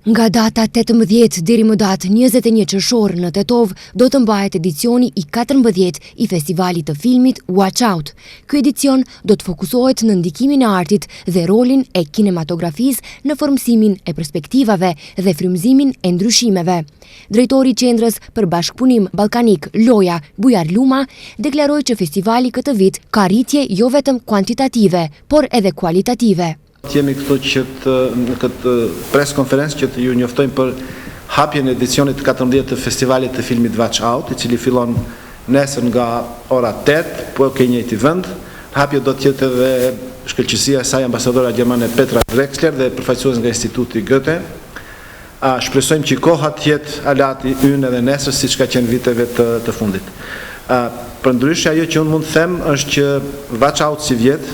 Nga data 18 deri më datë 21 qershor në Tetov do të mbahet edicioni i 14 i festivalit të filmit Watch Out. Ky edicion do të fokusohet në ndikimin e artit dhe rolin e kinematografisë në formësimin e perspektivave dhe frymëzimin e ndryshimeve. Drejtori i Qendrës për Bashkëpunim Ballkanik Loja Bujar Luma deklaroi që festivali këtë vit ka rritje jo vetëm kuantitative, por edhe kualitative. Jemi këtu në këtë press konferencë që të ju njoftojmë për hapjen e edicionit 14 të festivalit të filmit Watch Out, i cili fillon nesër nga ora 8, po ke njëjti vend. Hapja do të jetë edhe shkëlqësia e saj ambasadora gjermane Petra Drexler dhe përfaqësues nga Instituti Goethe. Shpresojmë që koha të jetë alati ynë edhe nesër siç ka qenë viteve të fundit. Përndryshe ajo që unë mund të them është që Watch Out si vjet,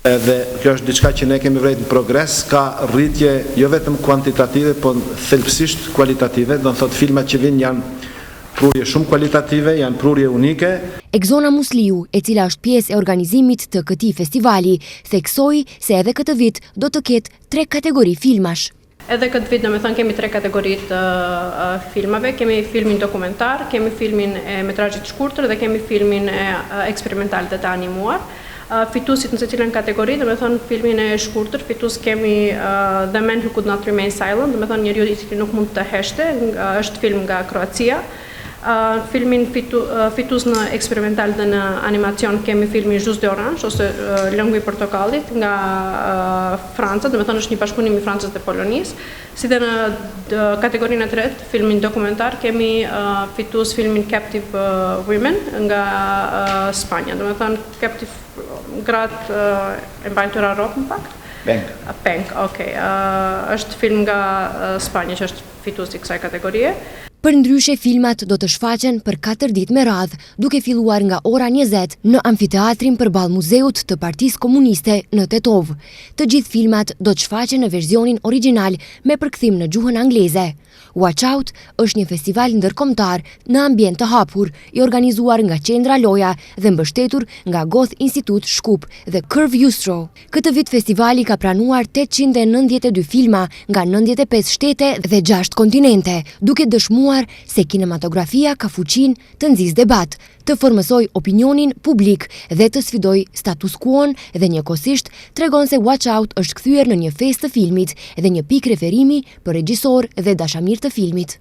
edhe kjo është diçka që ne kemi vërejtë në progres, ka rritje jo vetëm kuantitative, po thelbësisht kualitative, do në thotë filmat që vinë janë prurje shumë kualitative, janë prurje unike. Egzona Musliu, e cila është pjesë e organizimit të këtij festivali, theksoi se edhe këtë vit do të ketë 3 kategori filmash. Edhe këtë vit, domethënë, kemi 3 kategori të filmave, kemi filmin dokumentar, kemi filmin e metrazhit shkurtër dhe kemi filmin e eksperimental dhe të animuar. Fituesit në secilën kategori, domethënë filmin e shkurtër, fitues kemi The Man Who Could Not Remain Silent, domethënë njeriu i cili nuk mund të heshte, është film nga Kroacia. Filmin fitues në eksperimental dhe në animacion kemi filmin Jus d'Orange ose Lëngu i portokallit nga Franca, domethënë është një bashkëpunim i Francës dhe Polonisë. Si dhe në kategorinë e tretë, filmin dokumentar, kemi fitues filmin Captive Women nga Spanja, domethënë Captive gratë e mbajtura rrok në fakt? Penk, okej. Është film nga Spanja që është fitues i kësaj kategorie. Përndryshe filmat do të shfaqen për 4 ditë me radhë, duke filluar nga ora 20 në amfiteatrin përballë Muzeut të Partisë Komuniste në Tetov. Të gjithë filmat do të shfaqen në versionin origjinal me përkthim në gjuhën angleze. Watch Out është një festival ndërkombëtar në ambient të hapur, i organizuar nga Qendra Loja dhe mbështetur nga Goth Institute Shkup dhe Curve Justro. Këtë vit festivali ka pranuar 892 filma nga 95 shtete dhe 6 kontinente, duke dëshmuar se kinematografia ka fuqinë të nxjisë debat, të formësoj opinionin publik dhe të sfidoj status quo-n dhe njëkohësisht tregon se Watch Out është kthyer në një festë të filmit dhe një pikë referimi për regjisor dhe dashamir të filmit.